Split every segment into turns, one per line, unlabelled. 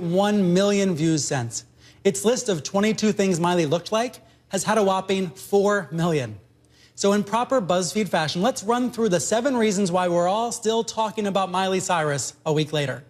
1 million views since. Its list of 22 things Miley looked like has had a whopping 4 million. So in proper BuzzFeed fashion, let's run through the 7 reasons why we're all still talking about Miley Cyrus a week later.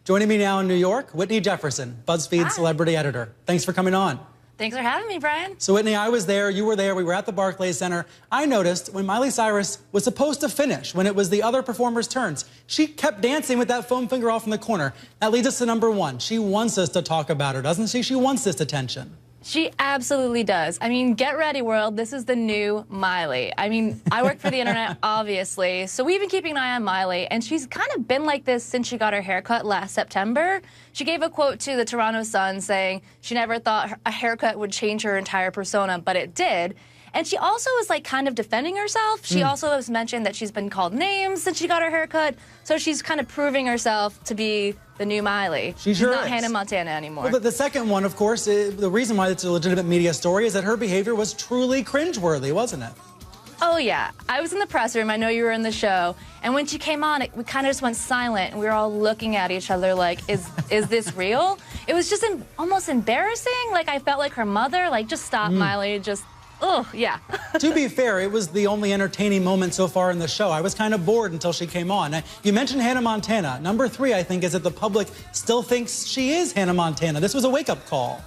Joining me now in New York, Whitney Jefferson, BuzzFeed celebrity editor. Thanks for coming on.
Thanks for having me, Brian.
So Whitney, I was there, you were there, we were at the Barclays Center. I noticed when Miley Cyrus was supposed to finish, when it was the other performers' turns, she kept dancing with that foam finger off in the corner. That leads us to number 1. She wants us to talk about her, doesn't she? She wants this attention.
She absolutely does. I mean, get ready, world. This is the new Miley. I mean, I work for the internet, obviously, so we've been keeping an eye on Miley, and she's kind of been like this since she got her haircut last September. She gave a quote to the Toronto Sun saying she never thought a haircut would change her entire persona, but it did. And she also is like kind of defending herself. She also has mentioned that she's been called names since she got her haircut. So she's kind of proving herself to be the new Miley.
She's not
Hannah Montana anymore.
Well, the second one, of course, the reason why it's a legitimate media story is that her behavior was truly cringeworthy, wasn't it?
Oh, yeah. I was in the press room. I know you were in the show. And when she came on, we kind of just went silent. And we were all looking at each other like, is this real? It was just almost embarrassing. Like, I felt like her mother. Like, just stop, Miley. Just... Oh, yeah.
To be fair, it was the only entertaining moment so far in the show. I was kind of bored until she came on. You mentioned Hannah Montana. Number 3, I think, is that the public still thinks she is Hannah Montana. This was a wake-up call.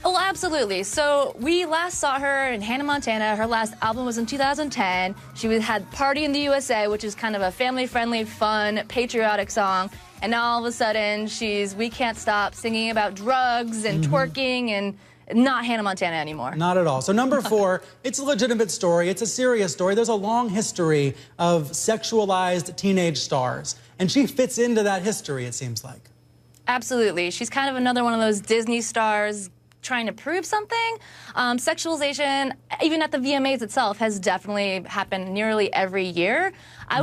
Oh, absolutely. So we last saw her in Hannah Montana. Her last album was in 2010. She had Party in the USA, which is kind of a family-friendly, fun, patriotic song. And now all of a sudden, she's We Can't Stop singing about drugs and twerking and... Not Hannah Montana anymore.
Not at all. So number 4, it's a legitimate story. It's a serious story. There's a long history of sexualized teenage stars. And she fits into that history, it seems like.
Absolutely. She's kind of another one of those Disney stars trying to prove something. Sexualization, even at the VMAs itself, has definitely happened nearly every year.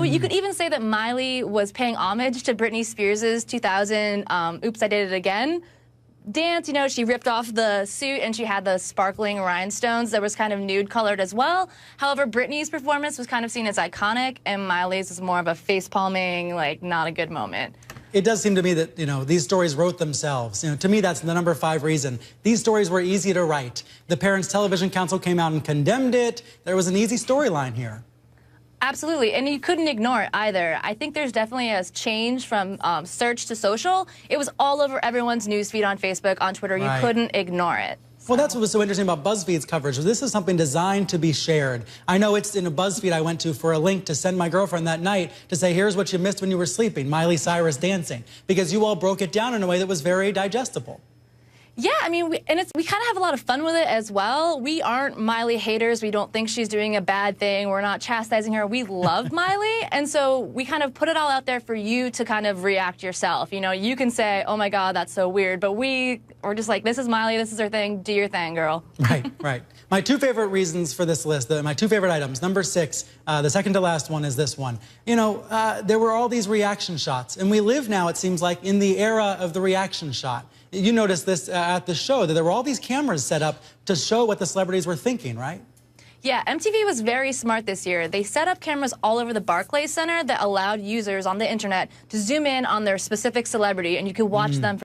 You could even say that Miley was paying homage to Britney Spears' 2000 Oops, I Did It Again dance. You know, she ripped off the suit and she had the sparkling rhinestones that was kind of nude colored as well. However, Britney's performance was kind of seen as iconic, and Miley's is more of a face palming, like, not a good moment.
It does seem to me that, you know, these stories wrote themselves. You know, to me, that's the number 5 reason. These stories were easy to write. The Parents Television Council came out and condemned it. There was an easy storyline here.
Absolutely, and you couldn't ignore it either. I think there's definitely a change from search to social. It was all over everyone's newsfeed on Facebook, on Twitter. You couldn't ignore it.
Well, that's what was so interesting about BuzzFeed's coverage. This is something designed to be shared. I know it's in a BuzzFeed I went to for a link to send my girlfriend that night to say, here's what you missed when you were sleeping, Miley Cyrus dancing, because you all broke it down in a way that was very digestible.
Yeah, I mean, we kind of have a lot of fun with it as well. We aren't Miley haters. We don't think she's doing a bad thing. We're not chastising her. We love Miley, and so we kind of put it all out there for you to kind of react yourself. You know, you can say, oh my God, that's so weird, but we're just like, this is Miley, this is her thing, do your thing, girl.
Right, right. My 2 favorite reasons for this list, my 2 favorite items, number 6, the second to last one is this one. You know, there were all these reaction shots, and we live now, it seems like, in the era of the reaction shot. You noticed this at the show, that there were all these cameras set up to show what the celebrities were thinking, right?
Yeah, MTV was very smart this year. They set up cameras all over the Barclays Center that allowed users on the internet to zoom in on their specific celebrity, and you could watch them